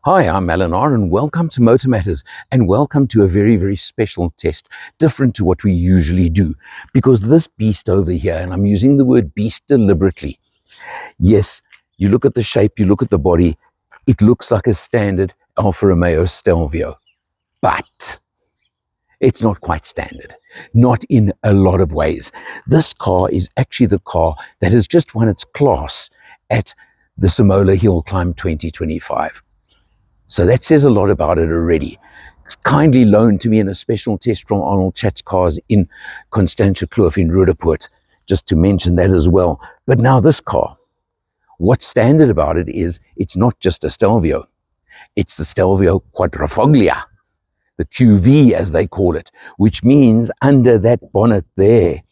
Hi, I'm Alan R. and welcome to MotorMatters and welcome to a very, very special test, different to what we usually do. Because this beast over here, and I'm using the word beast deliberately, yes, you look at the shape, you look at the body, it looks like a standard Alfa Romeo Stelvio. But it's not quite standard, not in a lot of ways. This car is actually the car that has just won its class at the Simola Hill Climb 2025. So that says a lot about it already. It's kindly loaned to me in a special test from Arnold CHANGECARS in Constantia-Kloof in Roodepoort, just to mention that as well. But now this car, what's standard about it is it's not just a Stelvio. It's the Stelvio Quadrifoglia, the QV as they call it, which means under that bonnet there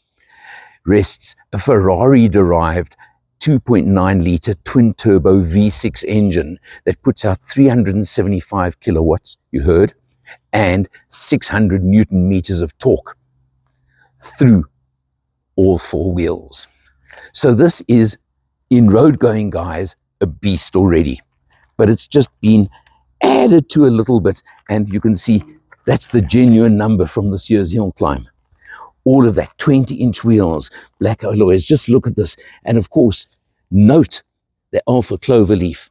rests a Ferrari-derived 2.9-litre twin-turbo V6 engine that puts out 375 kilowatts, you heard, and 600 Newton meters of torque through all four wheels. So this is, in road-going guys, a beast already. But it's just been added to a little bit, and you can see that's the genuine number from this year's hill climb. All of that, 20-inch wheels, black alloys, just look at this. And of course, note the Alfa cloverleaf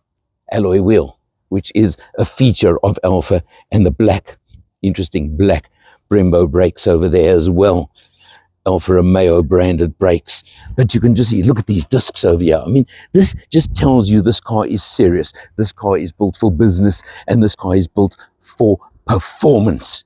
alloy wheel, which is a feature of Alfa, and the black, interesting black Brembo brakes over there as well. Alfa Romeo branded brakes. But you can just see, look at these discs over here. I mean, this just tells you this car is serious. This car is built for business, and this car is built for performance.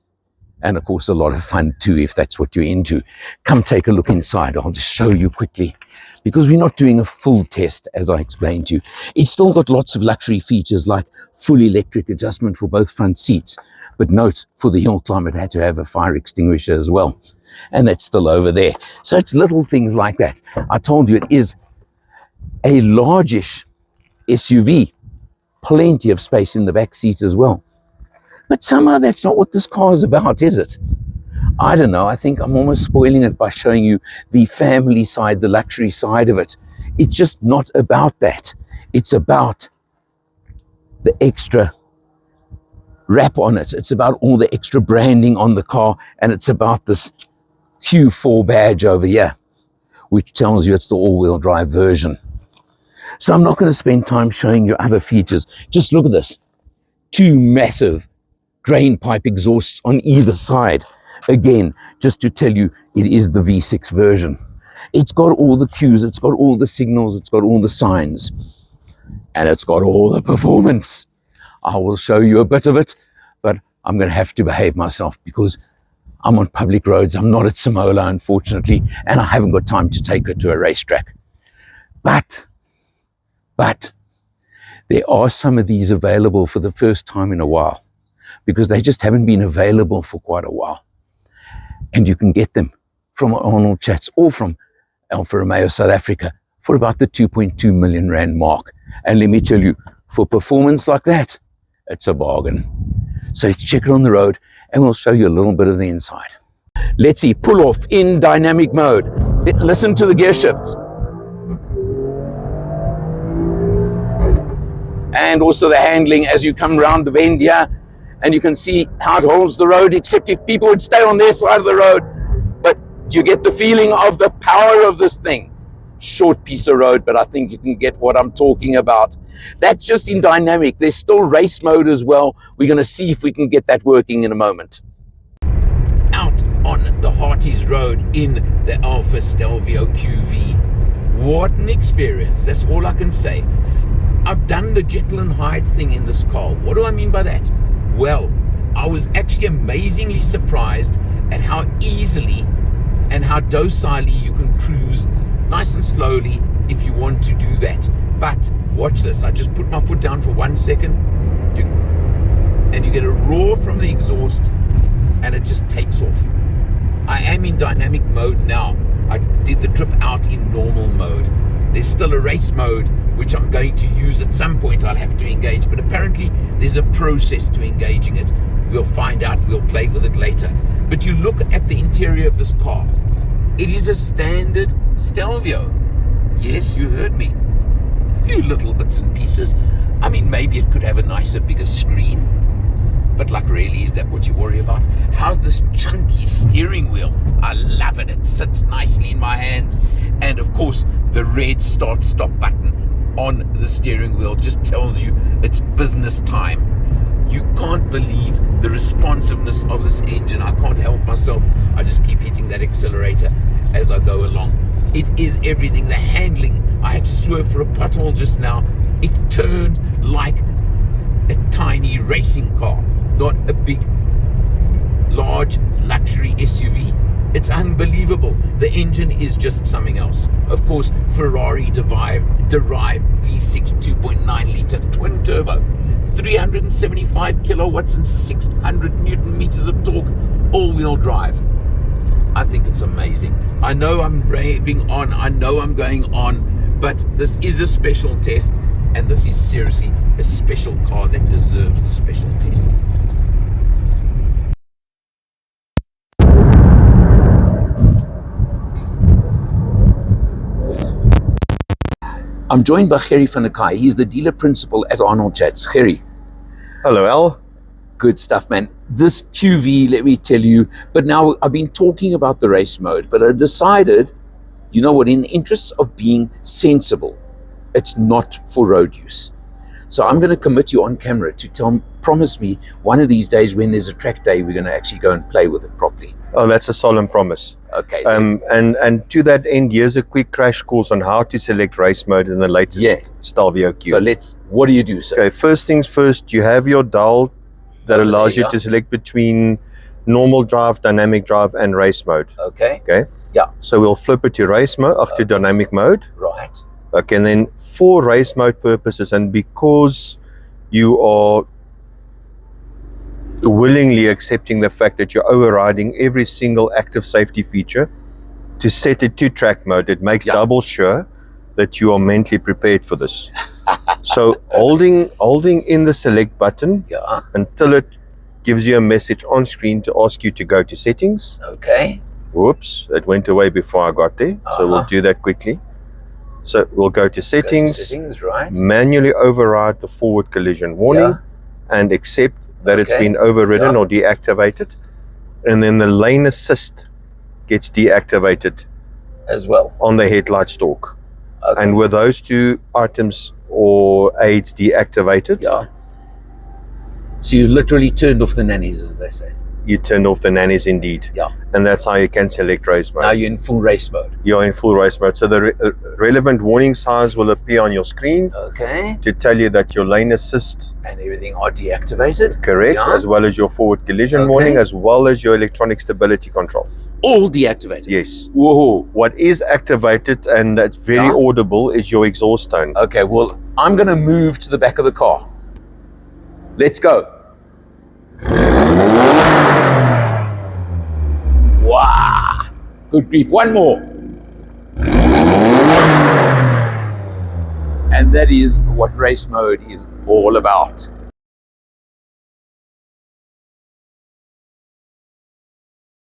And of course, a lot of fun too, if that's what you're into. Come take a look inside. I'll just show you quickly, because we're not doing a full test, as I explained to you. It's still got lots of luxury features like full electric adjustment for both front seats. But note, for the hill climb, it had to have a fire extinguisher as well. And that's still over there. So it's little things like that. I told you it is a largish SUV. Plenty of space in the back seat as well. But somehow that's not what this car is about, is it? I don't know. I think I'm almost spoiling it by showing you the family side, the luxury side of it. It's just not about that. It's about the extra wrap on it. It's about all the extra branding on the car, and it's about this Q4 badge over here, which tells you it's the all-wheel drive version. So I'm not going to spend time showing you other features. Just look at this. Two massive drain pipe exhausts on either side. Again, just to tell you, it is the V6 version. It's got all the cues, it's got all the signals, it's got all the signs, and it's got all the performance. I will show you a bit of it, but I'm going to have to behave myself because I'm on public roads. I'm not at Simola, unfortunately, and I haven't got time to take her to a racetrack. But there are some of these available for the first time in a while, because they just haven't been available for quite a while. And you can get them from Arnold Chats or from Alfa Romeo South Africa for about the 2.2 million rand mark. And let me tell you, for performance like that, it's a bargain. So let's check it on the road and we'll show you a little bit of the inside. Let's see, pull off in dynamic mode. Listen to the gear shifts. And also the handling as you come round the bend here. And you can see how it holds the road, except if people would stay on their side of the road. But you get the feeling of the power of this thing. Short piece of road, but I think you can get what I'm talking about. That's just in dynamic. There's still race mode as well. We're going to see if we can get that working in a moment. Out on the Harties Road in the Alfa Stelvio QV. What an experience. That's all I can say. I've done the Jekyll and Hyde thing in this car. What do I mean by that? Well, I was actually amazingly surprised at how easily and how docilely you can cruise nice and slowly if you want to do that. But watch this. I just put my foot down for 1 second, and you get a roar from the exhaust, and it just takes off. I am in dynamic mode now. I did the trip out in normal mode. There's still a race mode, which I'm going to use at some point. I'll have to engage, but apparently there's a process to engaging it. We'll find out, we'll play with it later. But you look at the interior of this car. It is a standard Stelvio. Yes, you heard me. Phew. little bits and pieces. I mean, maybe it could have a nicer, bigger screen. But like, really, is that what you worry about? How's this chunky steering wheel? I love it. It sits nicely in my hands. And of course, the red start-stop button on the steering wheel just tells you it's business time. You can't believe the responsiveness of this engine. I can't help myself. I just keep hitting that accelerator as I go along. It is everything. The handling. I had to swerve for a pothole just now. It turned like a tiny racing car, not a big, large luxury SUV. It's unbelievable. The engine is just something else. Of course, Ferrari derived V6 2.9 litre twin turbo, 375 kilowatts and 600 Newton meters of torque, all-wheel drive. I think it's amazing. I know I'm raving on, I know I'm going on, but this is a special test, and this is seriously a special car that deserves the special test. I'm joined by Gerry van der Kai. He's the dealer principal at Arnold Chats. Gerry. Hello, Al. Good stuff, man. This QV, let me tell you, but now I've been talking about the race mode, but I decided, you know what, in the interests of being sensible, it's not for road use. So I'm going to commit you on camera to promise me one of these days when there's a track day, we're going to actually go and play with it properly. Oh, that's a solemn promise. Okay. And to that end, here's a quick crash course on how to select race mode in the latest Stelvio Q. So what do you do, sir? Okay, first things first, you have your dial that allows you to select between normal drive, dynamic drive, and race mode. Okay. Okay. Yeah. So we'll flip it to race mode, to dynamic mode. Right. Okay, and then for race mode purposes, and because you are willingly accepting the fact that you're overriding every single active safety feature, to set it to track mode, it makes double sure that you are mentally prepared for this. So holding in the select button until it gives you a message on screen to ask you to go to settings. Okay. Whoops, it went away before I got there. So we'll do that quickly. So we'll go to settings, right. Manually override the forward collision warning and accept that it's been overridden or deactivated. And then the lane assist gets deactivated as well on the headlight stalk. Okay. And with those two items or aids deactivated, so you literally turned off the nannies, as they say. You turned off the nannies indeed. Yeah. And that's how you can select race mode. Now you're in full race mode. You're in full race mode. So the relevant warning signs will appear on your screen. Okay. To tell you that your lane assist and everything are deactivated. Correct. As well as your forward collision warning, as well as your electronic stability control. All deactivated? Yes. Whoa. What is activated, and that's very audible, is your exhaust tone. Okay, well, I'm going to move to the back of the car. Let's go. Wow. Good grief. One more. And that is what race mode is all about.